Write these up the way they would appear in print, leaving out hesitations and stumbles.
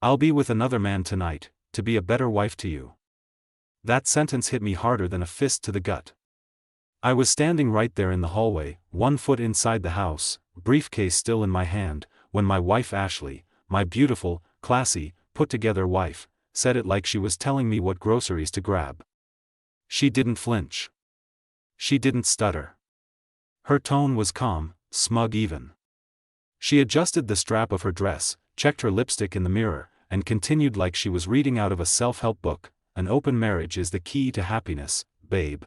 I'll be with another man tonight, to be a better wife to you. That sentence hit me harder than a fist to the gut. I was standing right there in the hallway, 1 foot inside the house, briefcase still in my hand, when my wife Ashley, my beautiful, classy, put-together wife, said it like she was telling me what groceries to grab. She didn't flinch. She didn't stutter. Her tone was calm, smug even. She adjusted the strap of her dress, checked her lipstick in the mirror, and continued like she was reading out of a self-help book. An open marriage is the key to happiness, babe.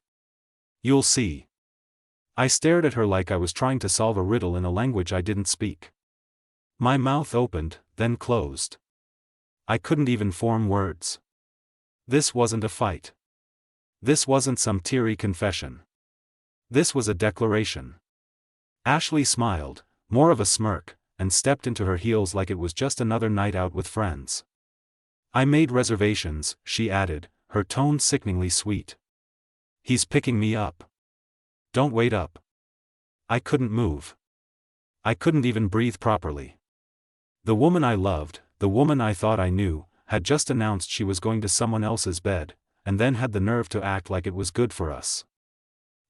You'll see. I stared at her like I was trying to solve a riddle in a language I didn't speak. My mouth opened, then closed. I couldn't even form words. This wasn't a fight. This wasn't some teary confession. This was a declaration. Ashley smiled, more of a smirk, and stepped into her heels like it was just another night out with friends. I made reservations, she added, her tone sickeningly sweet. He's picking me up. Don't wait up. I couldn't move. I couldn't even breathe properly. The woman I loved, the woman I thought I knew, had just announced she was going to someone else's bed, and then had the nerve to act like it was good for us.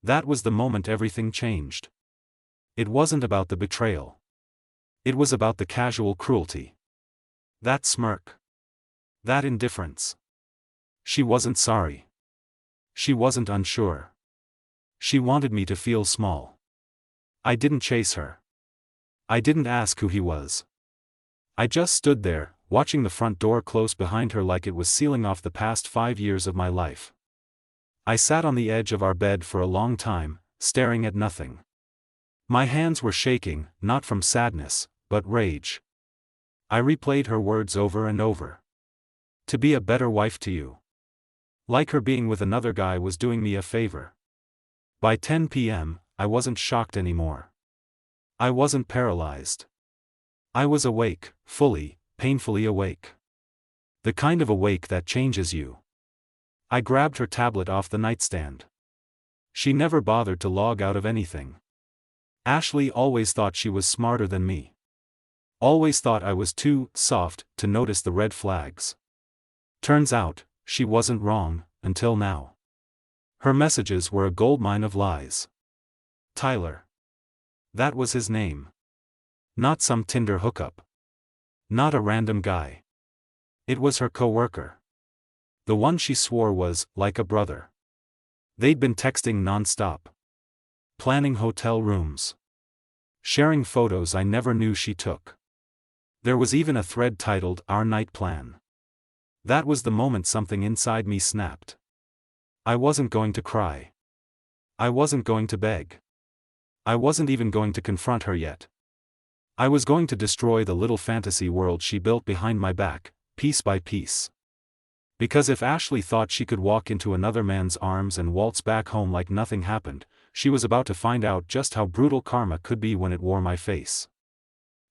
That was the moment everything changed. It wasn't about the betrayal. It was about the casual cruelty. That smirk. That indifference. She wasn't sorry. She wasn't unsure. She wanted me to feel small. I didn't chase her. I didn't ask who he was. I just stood there, watching the front door close behind her like it was sealing off the past 5 years of my life. I sat on the edge of our bed for a long time, staring at nothing. My hands were shaking, not from sadness, but rage. I replayed her words over and over. To be a better wife to you. Like her being with another guy was doing me a favor. By 10 p.m., I wasn't shocked anymore. I wasn't paralyzed. I was awake, fully, painfully awake. The kind of awake that changes you. I grabbed her tablet off the nightstand. She never bothered to log out of anything. Ashley always thought she was smarter than me. Always thought I was too soft to notice the red flags. Turns out, she wasn't wrong, until now. Her messages were a goldmine of lies. Tyler. That was his name. Not some Tinder hookup. Not a random guy. It was her coworker. The one she swore was, like a brother. They'd been texting non-stop. Planning hotel rooms. Sharing photos I never knew she took. There was even a thread titled, Our Night Plan. That was the moment something inside me snapped. I wasn't going to cry. I wasn't going to beg. I wasn't even going to confront her yet. I was going to destroy the little fantasy world she built behind my back, piece by piece. Because if Ashley thought she could walk into another man's arms and waltz back home like nothing happened, she was about to find out just how brutal karma could be when it wore my face.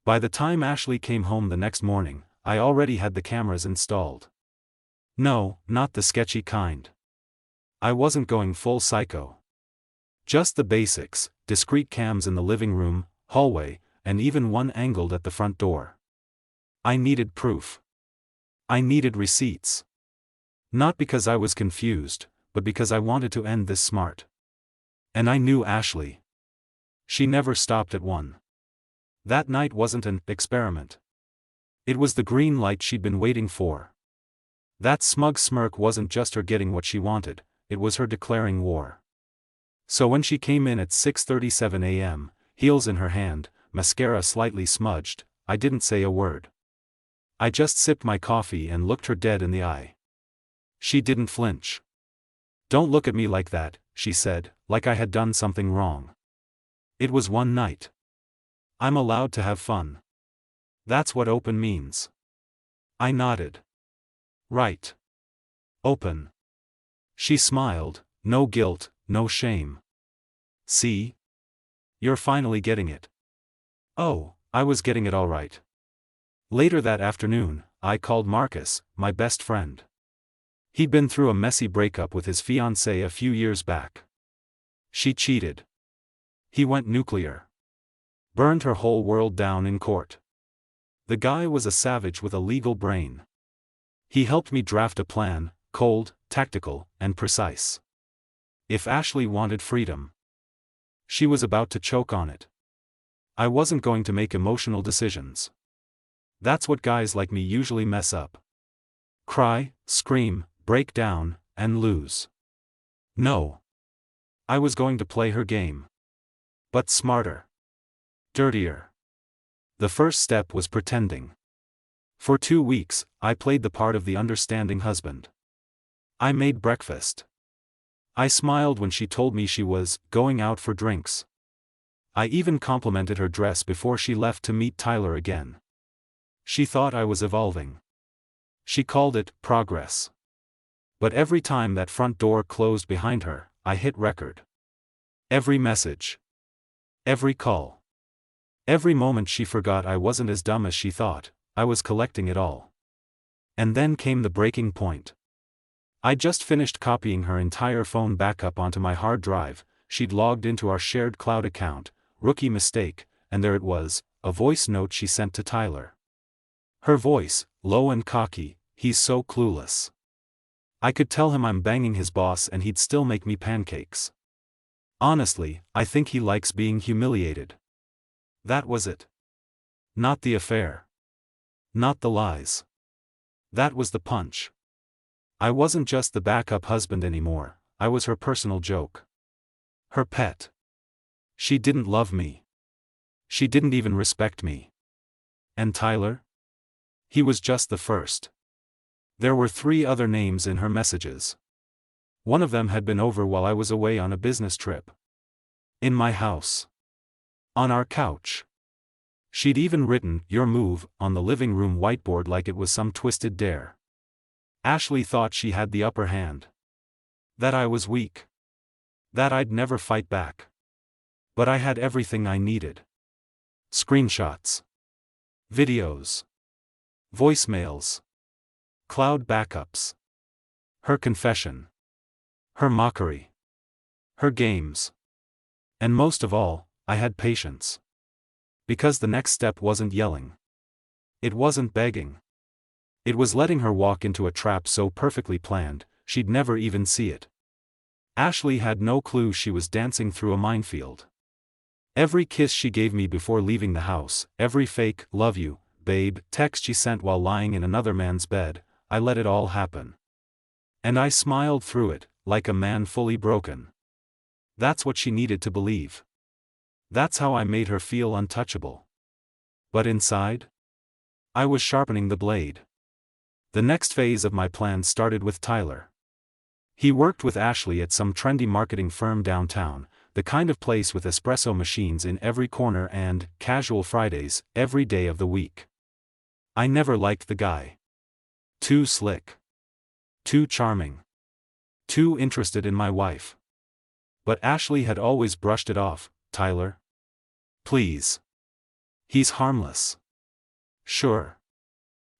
By the time Ashley came home the next morning, I already had the cameras installed. No, not the sketchy kind. I wasn't going full psycho. Just the basics, discreet cams in the living room, hallway, and even one angled at the front door. I needed proof. I needed receipts. Not because I was confused, but because I wanted to end this smart. And I knew Ashley. She never stopped at one. That night wasn't an experiment. It was the green light she'd been waiting for. That smug smirk wasn't just her getting what she wanted, it was her declaring war. So when she came in at 6:37 a.m., heels in her hand, mascara slightly smudged, I didn't say a word. I just sipped my coffee and looked her dead in the eye. She didn't flinch. Don't look at me like that, she said, like I had done something wrong. It was one night. I'm allowed to have fun. That's what open means. I nodded. Right. Open. She smiled, no guilt, no shame. See? You're finally getting it. Oh, I was getting it all right. Later that afternoon, I called Marcus, my best friend. He'd been through a messy breakup with his fiancée a few years back. She cheated. He went nuclear. Burned her whole world down in court. The guy was a savage with a legal brain. He helped me draft a plan, cold, tactical, and precise. If Ashley wanted freedom, she was about to choke on it. I wasn't going to make emotional decisions. That's what guys like me usually mess up. Cry, scream, break down, and lose. No. I was going to play her game. But smarter. Dirtier. The first step was pretending. For 2 weeks, I played the part of the understanding husband. I made breakfast. I smiled when she told me she was going out for drinks. I even complimented her dress before she left to meet Tyler again. She thought I was evolving. She called it progress. But every time that front door closed behind her, I hit record. Every message. Every call. Every moment she forgot I wasn't as dumb as she thought, I was collecting it all. And then came the breaking point. I just finished copying her entire phone backup onto my hard drive. She'd logged into our shared cloud account, rookie mistake, and there it was, a voice note she sent to Tyler. Her voice, low and cocky, he's so clueless. I could tell him I'm banging his boss and he'd still make me pancakes. Honestly, I think he likes being humiliated. That was it. Not the affair. Not the lies. That was the punch. I wasn't just the backup husband anymore, I was her personal joke. Her pet. She didn't love me. She didn't even respect me. And Tyler? He was just the first. There were 3 other names in her messages. One of them had been over while I was away on a business trip. In my house. On our couch. She'd even written, "Your move," on the living room whiteboard like it was some twisted dare. Ashley thought she had the upper hand. That I was weak. That I'd never fight back. But I had everything I needed. Screenshots. Videos. Voicemails. Cloud backups. Her confession. Her mockery. Her games. And most of all, I had patience. Because the next step wasn't yelling. It wasn't begging. It was letting her walk into a trap so perfectly planned, she'd never even see it. Ashley had no clue she was dancing through a minefield. Every kiss she gave me before leaving the house, every fake, "love you, babe," text she sent while lying in another man's bed, I let it all happen. And I smiled through it, like a man fully broken. That's what she needed to believe. That's how I made her feel untouchable. But inside? I was sharpening the blade. The next phase of my plan started with Tyler. He worked with Ashley at some trendy marketing firm downtown, the kind of place with espresso machines in every corner and casual Fridays every day of the week. I never liked the guy. Too slick. Too charming. Too interested in my wife. But Ashley had always brushed it off. "Tyler? Please. He's harmless." Sure.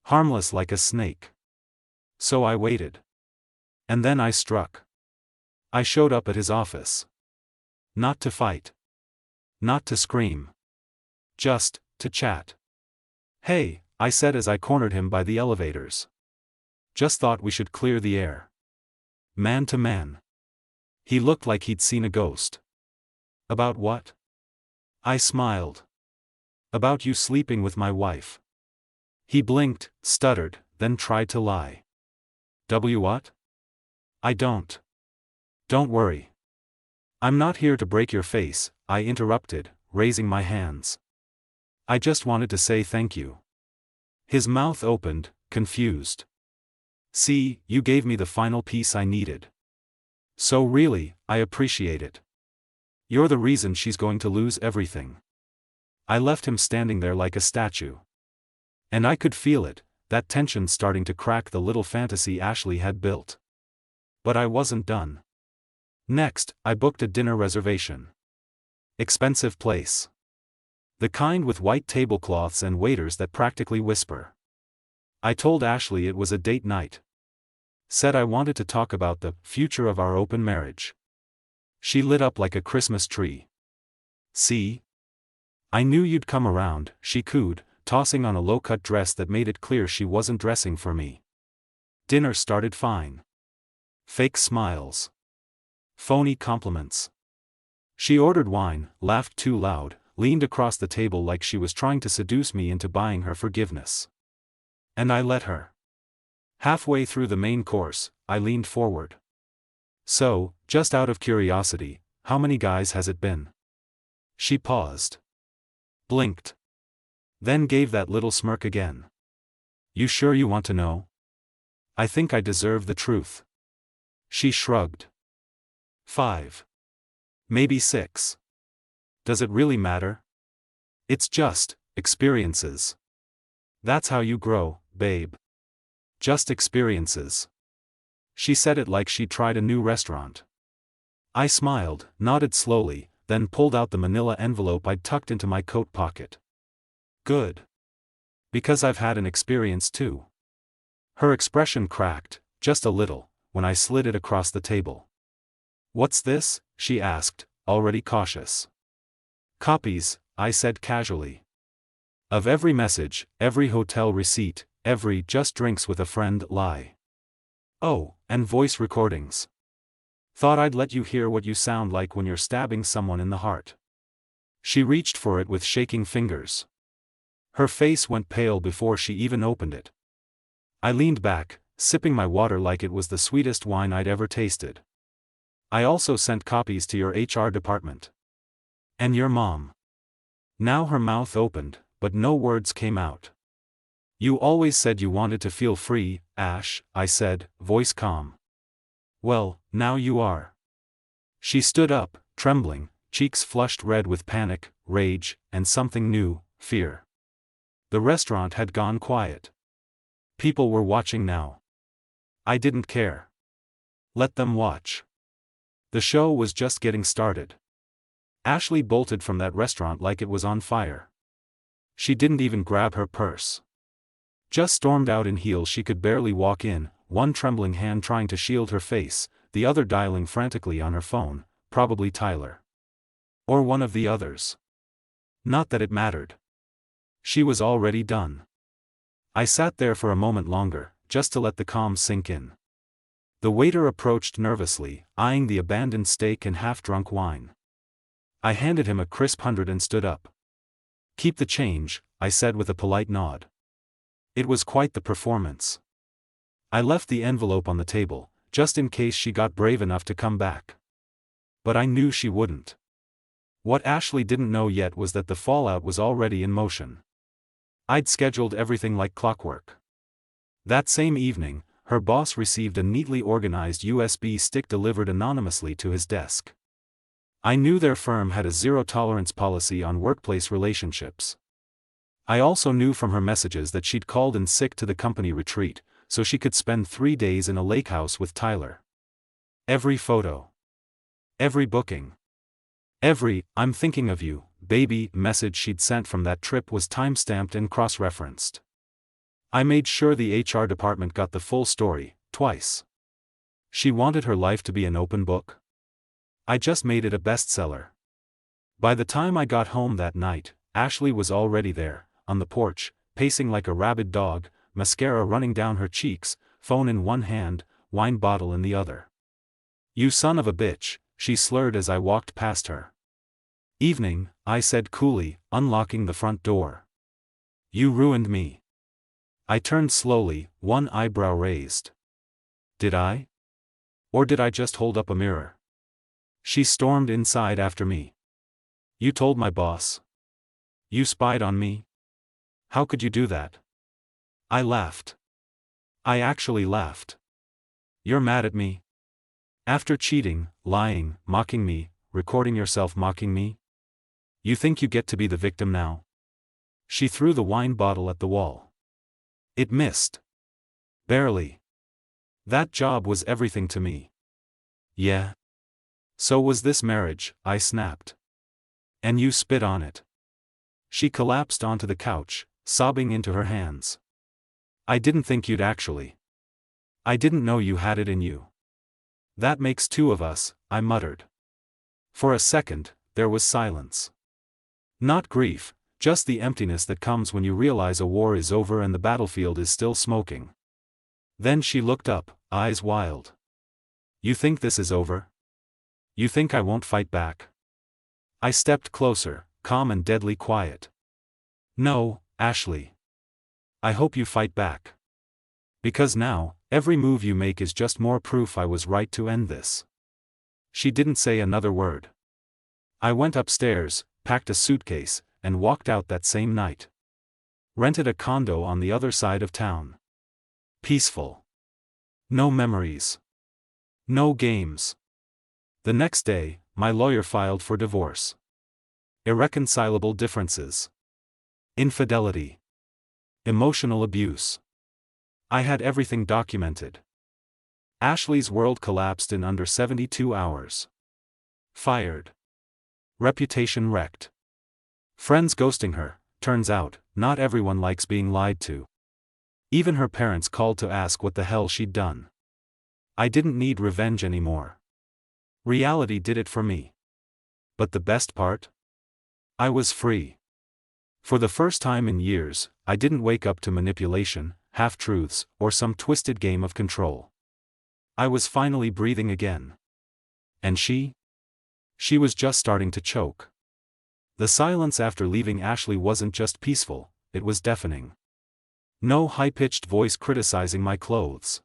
Harmless like a snake. So I waited. And then I struck. I showed up at his office. Not to fight. Not to scream. Just to chat. "Hey," I said as I cornered him by the elevators. "Just thought we should clear the air." Man to man. He looked like he'd seen a ghost. "About what?" I smiled. "About you sleeping with my wife." He blinked, stuttered, then tried to lie. What? I don't. Don't worry. I'm not here to break your face," I interrupted, raising my hands. "I just wanted to say thank you." His mouth opened, confused. "See, you gave me the final piece I needed. So really, I appreciate it. You're the reason she's going to lose everything." I left him standing there like a statue. And I could feel it, that tension starting to crack the little fantasy Ashley had built. But I wasn't done. Next, I booked a dinner reservation. Expensive place. The kind with white tablecloths and waiters that practically whisper. I told Ashley it was a date night. Said I wanted to talk about the future of our open marriage. She lit up like a Christmas tree. "See? I knew you'd come around," she cooed, tossing on a low-cut dress that made it clear she wasn't dressing for me. Dinner started fine. Fake smiles. Phony compliments. She ordered wine, laughed too loud, leaned across the table like she was trying to seduce me into buying her forgiveness. And I let her. Halfway through the main course, I leaned forward. "So, just out of curiosity, how many guys has it been?" She paused. Blinked. Then gave that little smirk again. "You sure you want to know? I think I deserve the truth." She shrugged. 5. Maybe 6. Does it really matter? It's just experiences. That's how you grow, babe. Just experiences. She said it like she'd tried a new restaurant. I smiled, nodded slowly, then pulled out the manila envelope I'd tucked into my coat pocket. Good. Because I've had an experience too. Her expression cracked, just a little, when I slid it across the table. "What's this?" she asked, already cautious. "Copies," I said casually. "Of every message, every hotel receipt, every just drinks with a friend lie. Oh, and voice recordings. Thought I'd let you hear what you sound like when you're stabbing someone in the heart." She reached for it with shaking fingers. Her face went pale before she even opened it. I leaned back, sipping my water like it was the sweetest wine I'd ever tasted. "I also sent copies to your HR department. And your mom." Now her mouth opened, but no words came out. "You always said you wanted to feel free, Ash," I said, voice calm. "Well, now you are." She stood up, trembling, cheeks flushed red with panic, rage, and something new, fear. The restaurant had gone quiet. People were watching now. I didn't care. Let them watch. The show was just getting started. Ashley bolted from that restaurant like it was on fire. She didn't even grab her purse. Just stormed out in heels she could barely walk in, one trembling hand trying to shield her face, the other dialing frantically on her phone, probably Tyler. Or one of the others. Not that it mattered. She was already done. I sat there for a moment longer, just to let the calm sink in. The waiter approached nervously, eyeing the abandoned steak and half-drunk wine. I handed him a crisp 100 and stood up. "Keep the change," I said with a polite nod. It was quite the performance. I left the envelope on the table, just in case she got brave enough to come back. But I knew she wouldn't. What Ashley didn't know yet was that the fallout was already in motion. I'd scheduled everything like clockwork. That same evening, her boss received a neatly organized USB stick delivered anonymously to his desk. I knew their firm had a zero-tolerance policy on workplace relationships. I also knew from her messages that she'd called in sick to the company retreat, so she could spend 3 days in a lake house with Tyler. Every photo. Every booking. Every "I'm thinking of you, baby" message she'd sent from that trip was time-stamped and cross-referenced. I made sure the HR department got the full story, twice. She wanted her life to be an open book. I just made it a bestseller. By the time I got home that night, Ashley was already there, on the porch, pacing like a rabid dog, mascara running down her cheeks, phone in one hand, wine bottle in the other. "You son of a bitch," she slurred as I walked past her. "Evening," I said coolly, unlocking the front door. "You ruined me." I turned slowly, one eyebrow raised. Did I? Or did I just hold up a mirror? She stormed inside after me. "You told my boss. You spied on me? How could you do that?" I laughed. I actually laughed. "You're mad at me? After cheating, lying, mocking me, recording yourself mocking me? You think you get to be the victim now?" She threw the wine bottle at the wall. It missed. Barely. That job was everything to me. "Yeah. So was this marriage," I snapped. "And you spit on it." She collapsed onto the couch, sobbing into her hands. "I didn't think you'd actually. I didn't know you had it in you." "That makes 2 of us," I muttered. For a second, there was silence. Not grief, Just the emptiness that comes when you realize a war is over and the battlefield is still smoking. Then she looked up, eyes wild. You think this is over? You think I won't fight back? I stepped closer, calm and deadly quiet. No, Ashley. I hope you fight back. Because now, every move you make is just more proof I was right to end this. She didn't say another word. I went upstairs, packed a suitcase, and walked out that same night. Rented a condo on the other side of town. Peaceful. No memories. No games. The next day, my lawyer filed for divorce. Irreconcilable differences. Infidelity. Emotional abuse. I had everything documented. Ashley's world collapsed in under 72 hours. Fired. Reputation wrecked. Friends ghosting her. Turns out, not everyone likes being lied to. Even her parents called to ask what the hell she'd done. I didn't need revenge anymore. Reality did it for me. But the best part? I was free. For the first time in years, I didn't wake up to manipulation, half-truths, or some twisted game of control. I was finally breathing again. And she? She was just starting to choke. The silence after leaving Ashley wasn't just peaceful, it was deafening. No high-pitched voice criticizing my clothes.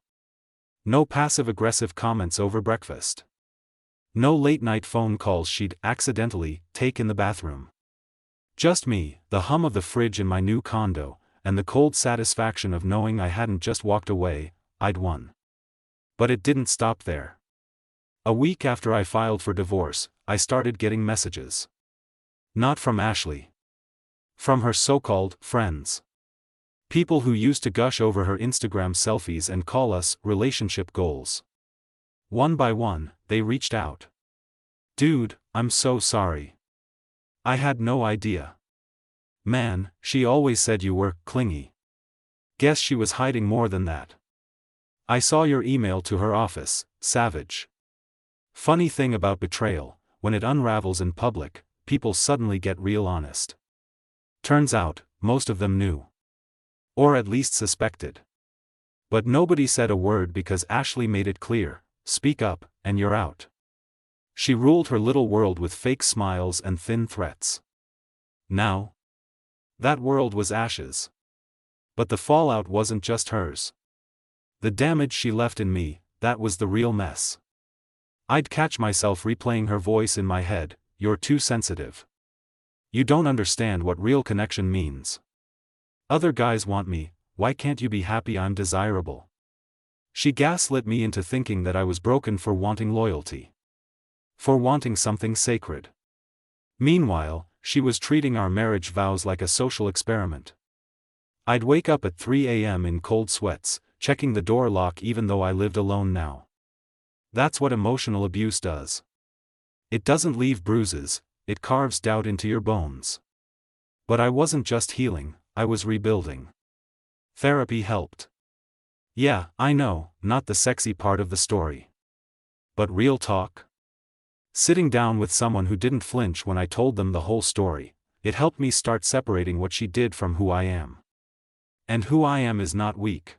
No passive-aggressive comments over breakfast. No late-night phone calls she'd accidentally take in the bathroom. Just me, the hum of the fridge in my new condo, and the cold satisfaction of knowing I hadn't just walked away, I'd won. But it didn't stop there. A week after I filed for divorce, I started getting messages. Not from Ashley. From her so-called friends. People who used to gush over her Instagram selfies and call us relationship goals. One by one, they reached out. Dude, I'm so sorry. I had no idea. Man, she always said you were clingy. Guess she was hiding more than that. I saw your email to her office, savage. Funny thing about betrayal, when it unravels in public, people suddenly get real honest. Turns out, most of them knew. Or at least suspected. But nobody said a word because Ashley made it clear, speak up, and you're out. She ruled her little world with fake smiles and thin threats. Now? That world was ashes. But the fallout wasn't just hers. The damage she left in me, that was the real mess. I'd catch myself replaying her voice in my head, you're too sensitive. You don't understand what real connection means. Other guys want me, why can't you be happy I'm desirable? She gaslit me into thinking that I was broken for wanting loyalty. For wanting something sacred. Meanwhile, she was treating our marriage vows like a social experiment. I'd wake up at 3 a.m. in cold sweats, checking the door lock even though I lived alone now. That's what emotional abuse does. It doesn't leave bruises, it carves doubt into your bones. But I wasn't just healing, I was rebuilding. Therapy helped. Yeah, I know, not the sexy part of the story. But real talk? Sitting down with someone who didn't flinch when I told them the whole story, it helped me start separating what she did from who I am. And who I am is not weak.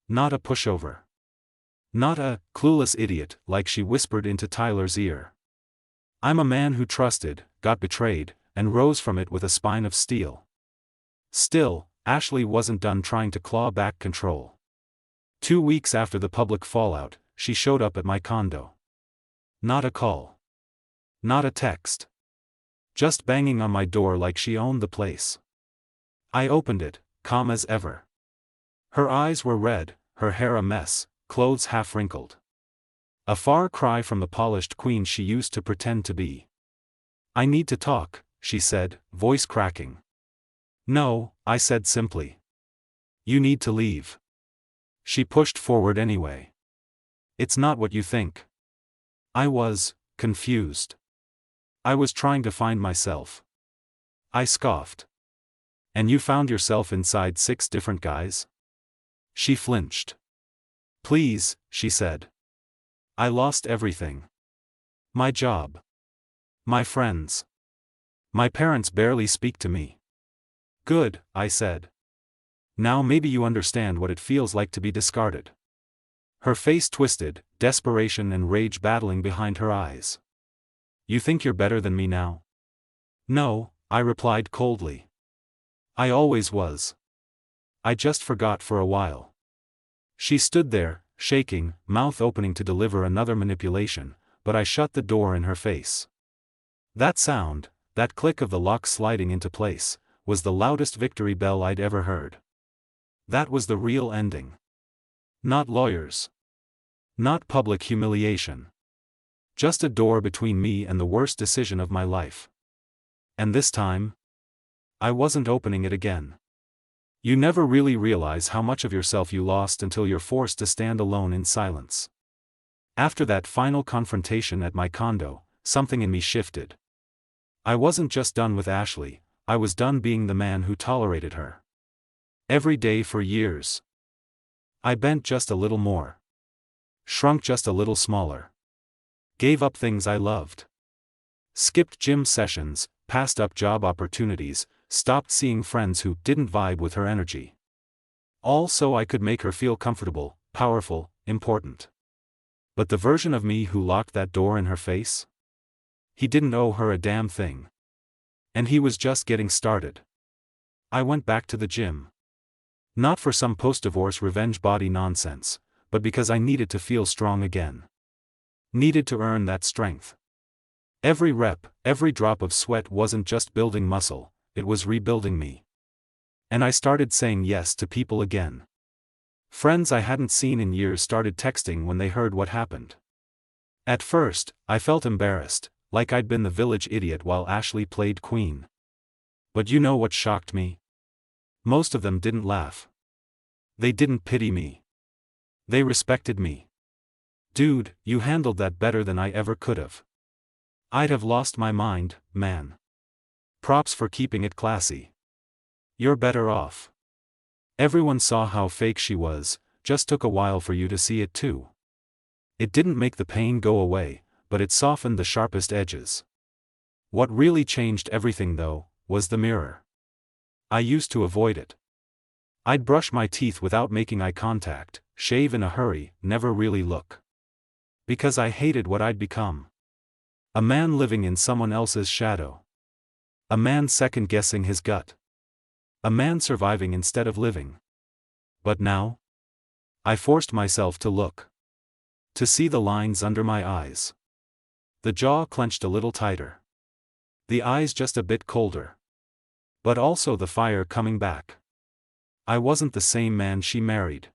Not a pushover. Not a clueless idiot like she whispered into Tyler's ear. I'm a man who trusted, got betrayed, and rose from it with a spine of steel. Still, Ashley wasn't done trying to claw back control. 2 weeks after the public fallout, she showed up at my condo. Not a call. Not a text. Just banging on my door like she owned the place. I opened it, calm as ever. Her eyes were red, her hair a mess, clothes half wrinkled. A far cry from the polished queen she used to pretend to be. I need to talk, she said, voice cracking. No, I said simply. You need to leave. She pushed forward anyway. It's not what you think. I was confused. I was trying to find myself. I scoffed. And you found yourself inside 6 different guys? She flinched. Please, she said. I lost everything. My job. My friends. My parents barely speak to me. Good, I said. Now maybe you understand what it feels like to be discarded. Her face twisted, desperation and rage battling behind her eyes. You think you're better than me now? No, I replied coldly. I always was. I just forgot for a while. She stood there, shaking, mouth opening to deliver another manipulation, but I shut the door in her face. That sound, that click of the lock sliding into place, was the loudest victory bell I'd ever heard. That was the real ending. Not lawyers. Not public humiliation. Just a door between me and the worst decision of my life. And this time, I wasn't opening it again. You never really realize how much of yourself you lost until you're forced to stand alone in silence. After that final confrontation at my condo, something in me shifted. I wasn't just done with Ashley, I was done being the man who tolerated her. Every day for years. I bent just a little more. Shrunk just a little smaller. Gave up things I loved. Skipped gym sessions, passed up job opportunities, stopped seeing friends who didn't vibe with her energy. All so I could make her feel comfortable, powerful, important. But the version of me who locked that door in her face? He didn't owe her a damn thing. And he was just getting started. I went back to the gym. Not for some post-divorce revenge body nonsense, but because I needed to feel strong again. Needed to earn that strength. Every rep, every drop of sweat wasn't just building muscle, it was rebuilding me. And I started saying yes to people again. Friends I hadn't seen in years started texting when they heard what happened. At first, I felt embarrassed, like I'd been the village idiot while Ashley played queen. But you know what shocked me? Most of them didn't laugh. They didn't pity me. They respected me. Dude, you handled that better than I ever could have. I'd have lost my mind, man. Props for keeping it classy. You're better off. Everyone saw how fake she was, just took a while for you to see it too. It didn't make the pain go away, but it softened the sharpest edges. What really changed everything though, was the mirror. I used to avoid it. I'd brush my teeth without making eye contact, shave in a hurry, never really look. Because I hated what I'd become. A man living in someone else's shadow. A man second-guessing his gut. A man surviving instead of living. But now? I forced myself to look. To see the lines under my eyes. The jaw clenched a little tighter. The eyes just a bit colder. But also the fire coming back. I wasn't the same man she married.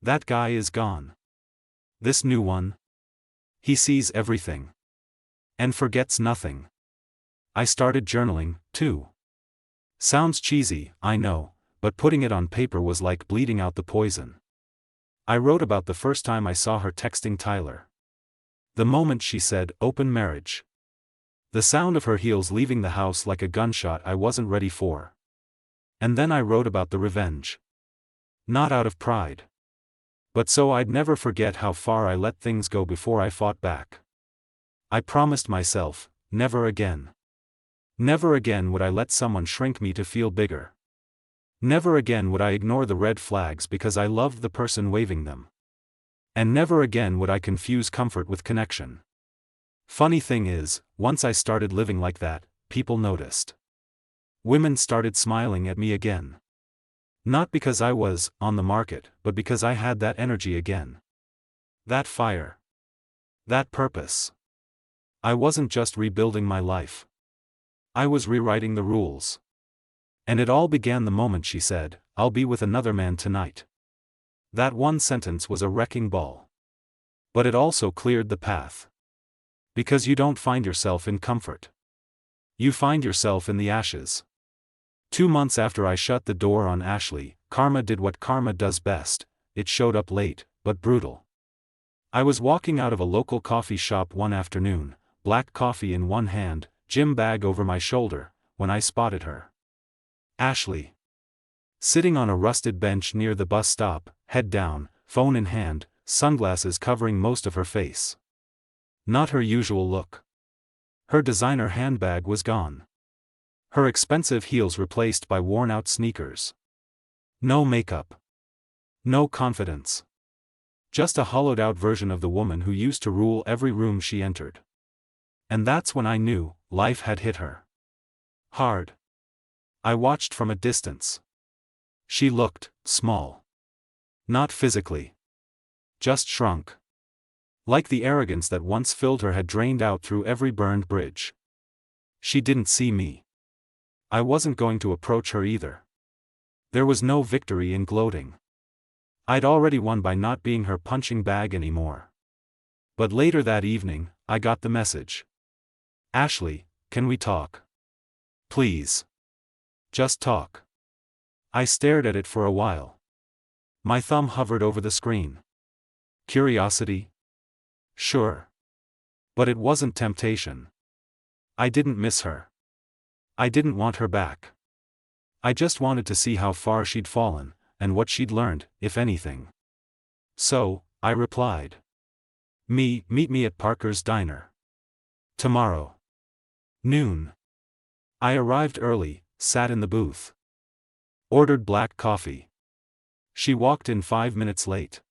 That guy is gone. This new one. He sees everything. And forgets nothing. I started journaling, too. Sounds cheesy, I know, but putting it on paper was like bleeding out the poison. I wrote about the first time I saw her texting Tyler. The moment she said, "open marriage." The sound of her heels leaving the house like a gunshot I wasn't ready for. And then I wrote about the revenge. Not out of pride. But so I'd never forget how far I let things go before I fought back. I promised myself, never again. Never again would I let someone shrink me to feel bigger. Never again would I ignore the red flags because I loved the person waving them. And never again would I confuse comfort with connection. Funny thing is, once I started living like that, people noticed. Women started smiling at me again. Not because I was on the market, but because I had that energy again. That fire. That purpose. I wasn't just rebuilding my life. I was rewriting the rules. And it all began the moment she said, "I'll be with another man tonight." That one sentence was a wrecking ball. But it also cleared the path. Because you don't find yourself in comfort. You find yourself in the ashes. 2 months after I shut the door on Ashley, karma did what karma does best, it showed up late, but brutal. I was walking out of a local coffee shop one afternoon, black coffee in one hand, gym bag over my shoulder, when I spotted her. Ashley. Sitting on a rusted bench near the bus stop, head down, phone in hand, sunglasses covering most of her face. Not her usual look. Her designer handbag was gone. Her expensive heels replaced by worn-out sneakers. No makeup. No confidence. Just a hollowed-out version of the woman who used to rule every room she entered. And that's when I knew life had hit her hard. I watched from a distance. She looked small. Not physically. Just shrunk. Like the arrogance that once filled her had drained out through every burned bridge. She didn't see me. I wasn't going to approach her either. There was no victory in gloating. I'd already won by not being her punching bag anymore. But later that evening, I got the message. Ashley, can we talk? Please. Just talk. I stared at it for a while. My thumb hovered over the screen. Curiosity? Sure. But it wasn't temptation. I didn't miss her. I didn't want her back. I just wanted to see how far she'd fallen, and what she'd learned, if anything. So, I replied. Meet me at Parker's Diner. Tomorrow. Noon. I arrived early, sat in the booth. Ordered black coffee. She walked in 5 minutes late.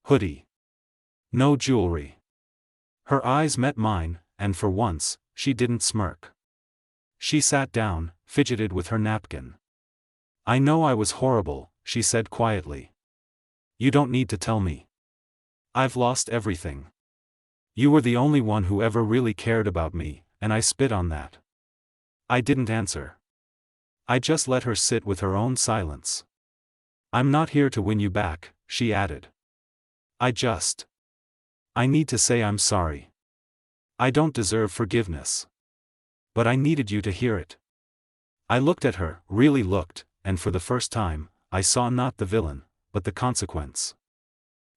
Hoodie. No jewelry. Her eyes met mine, and for once, she didn't smirk. She sat down, fidgeted with her napkin. I know I was horrible, she said quietly. You don't need to tell me. I've lost everything. You were the only one who ever really cared about me, and I spit on that. I didn't answer. I just let her sit with her own silence. I'm not here to win you back, she added. I need to say I'm sorry. I don't deserve forgiveness. But I needed you to hear it. I looked at her, really looked, and for the first time, I saw not the villain, but the consequence.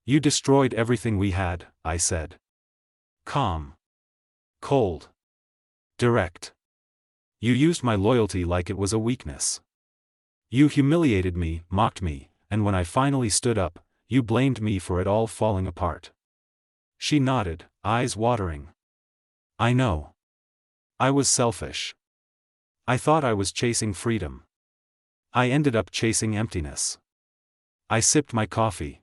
You destroyed everything we had, I said. Calm. Cold. Direct. You used my loyalty like it was a weakness. You humiliated me, mocked me, and when I finally stood up, you blamed me for it all falling apart. She nodded, eyes watering. I know. I was selfish. I thought I was chasing freedom. I ended up chasing emptiness. I sipped my coffee.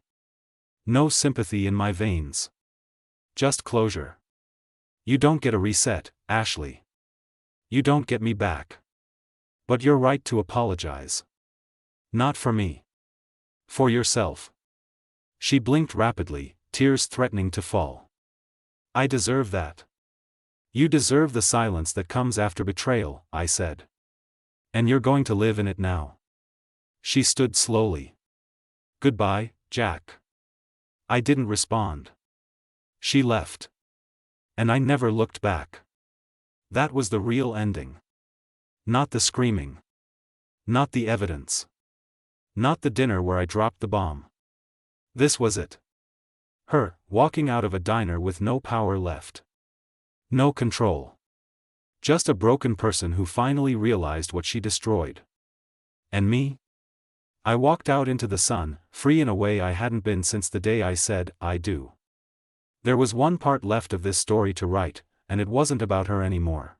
No sympathy in my veins. Just closure. You don't get a reset, Ashley. You don't get me back. But you're right to apologize. Not for me. For yourself. She blinked rapidly, tears threatening to fall. I deserve that. You deserve the silence that comes after betrayal, I said. And you're going to live in it now. She stood slowly. Goodbye, Jack. I didn't respond. She left. And I never looked back. That was the real ending. Not the screaming. Not the evidence. Not the dinner where I dropped the bomb. This was it. Her, walking out of a diner with no power left. No control. Just a broken person who finally realized what she destroyed. And me? I walked out into the sun, free in a way I hadn't been since the day I said, I do. There was one part left of this story to write, and it wasn't about her anymore.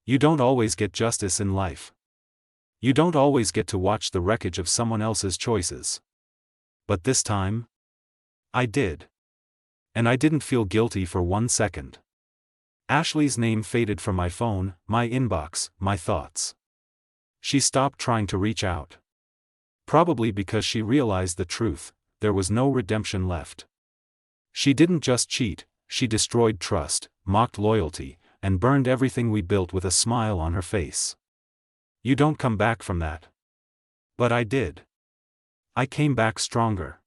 You don't always get justice in life. You don't always get to watch the wreckage of someone else's choices. But this time? I did. And I didn't feel guilty for 1 second. Ashley's name faded from my phone, my inbox, my thoughts. She stopped trying to reach out. Probably because she realized the truth, there was no redemption left. She didn't just cheat, she destroyed trust, mocked loyalty, and burned everything we built with a smile on her face. You don't come back from that. But I did. I came back stronger.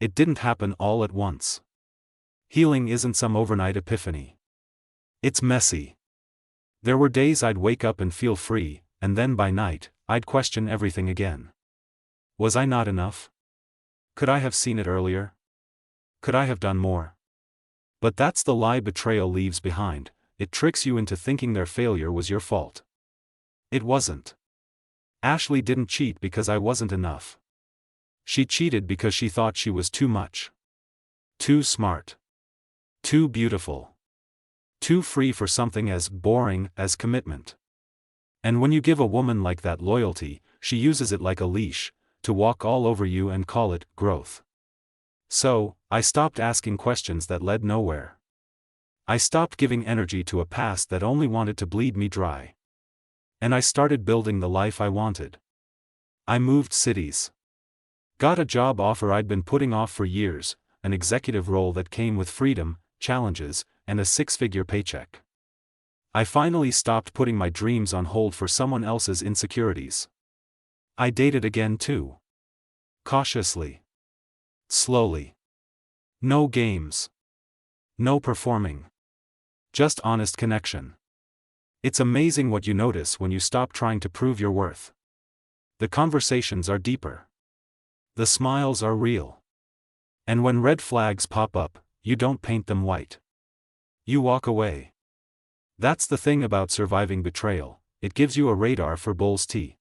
It didn't happen all at once. Healing isn't some overnight epiphany. It's messy. There were days I'd wake up and feel free, and then by night, I'd question everything again. Was I not enough? Could I have seen it earlier? Could I have done more? But that's the lie betrayal leaves behind. It tricks you into thinking their failure was your fault. It wasn't. Ashley didn't cheat because I wasn't enough. She cheated because she thought she was too much. Too smart. Too beautiful. Too free for something as boring as commitment. And when you give a woman like that loyalty, she uses it like a leash, to walk all over you and call it growth. So, I stopped asking questions that led nowhere. I stopped giving energy to a past that only wanted to bleed me dry. And I started building the life I wanted. I moved cities. Got a job offer I'd been putting off for years, an executive role that came with freedom, challenges, and a six-figure paycheck. I finally stopped putting my dreams on hold for someone else's insecurities. I dated again too. Cautiously. Slowly. No games. No performing. Just honest connection. It's amazing what you notice when you stop trying to prove your worth. The conversations are deeper. The smiles are real. And when red flags pop up, you don't paint them white. You walk away. That's the thing about surviving betrayal, it gives you a radar for bull's tea.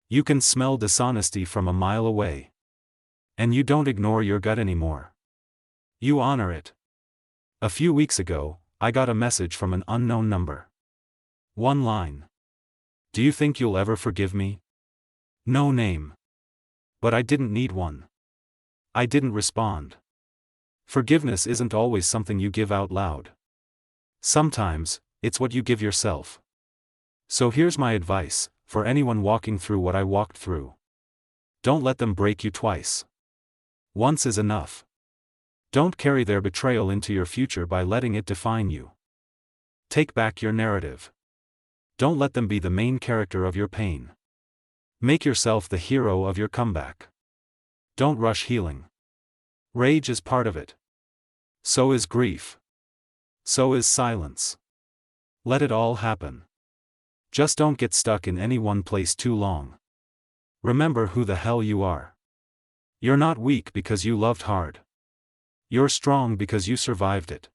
You can smell dishonesty from a mile away. And you don't ignore your gut anymore. You honor it. A few weeks ago, I got a message from an unknown number. One line. Do you think you'll ever forgive me? No name. But I didn't need one. I didn't respond. Forgiveness isn't always something you give out loud. Sometimes, it's what you give yourself. So here's my advice, for anyone walking through what I walked through. Don't let them break you twice. Once is enough. Don't carry their betrayal into your future by letting it define you. Take back your narrative. Don't let them be the main character of your pain. Make yourself the hero of your comeback. Don't rush healing. Rage is part of it. So is grief. So is silence. Let it all happen. Just don't get stuck in any one place too long. Remember who the hell you are. You're not weak because you loved hard. You're strong because you survived it.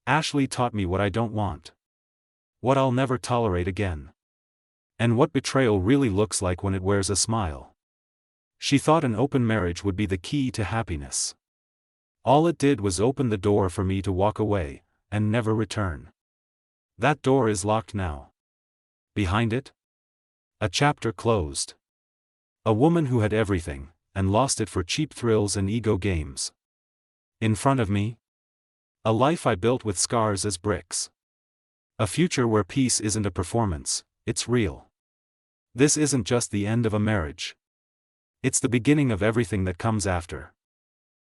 Ashley taught me what I don't want. What I'll never tolerate again. And what betrayal really looks like when it wears a smile. She thought an open marriage would be the key to happiness. All it did was open the door for me to walk away, and never return. That door is locked now. Behind it? A chapter closed. A woman who had everything, and lost it for cheap thrills and ego games. In front of me? A life I built with scars as bricks. A future where peace isn't a performance, it's real. This isn't just the end of a marriage. It's the beginning of everything that comes after.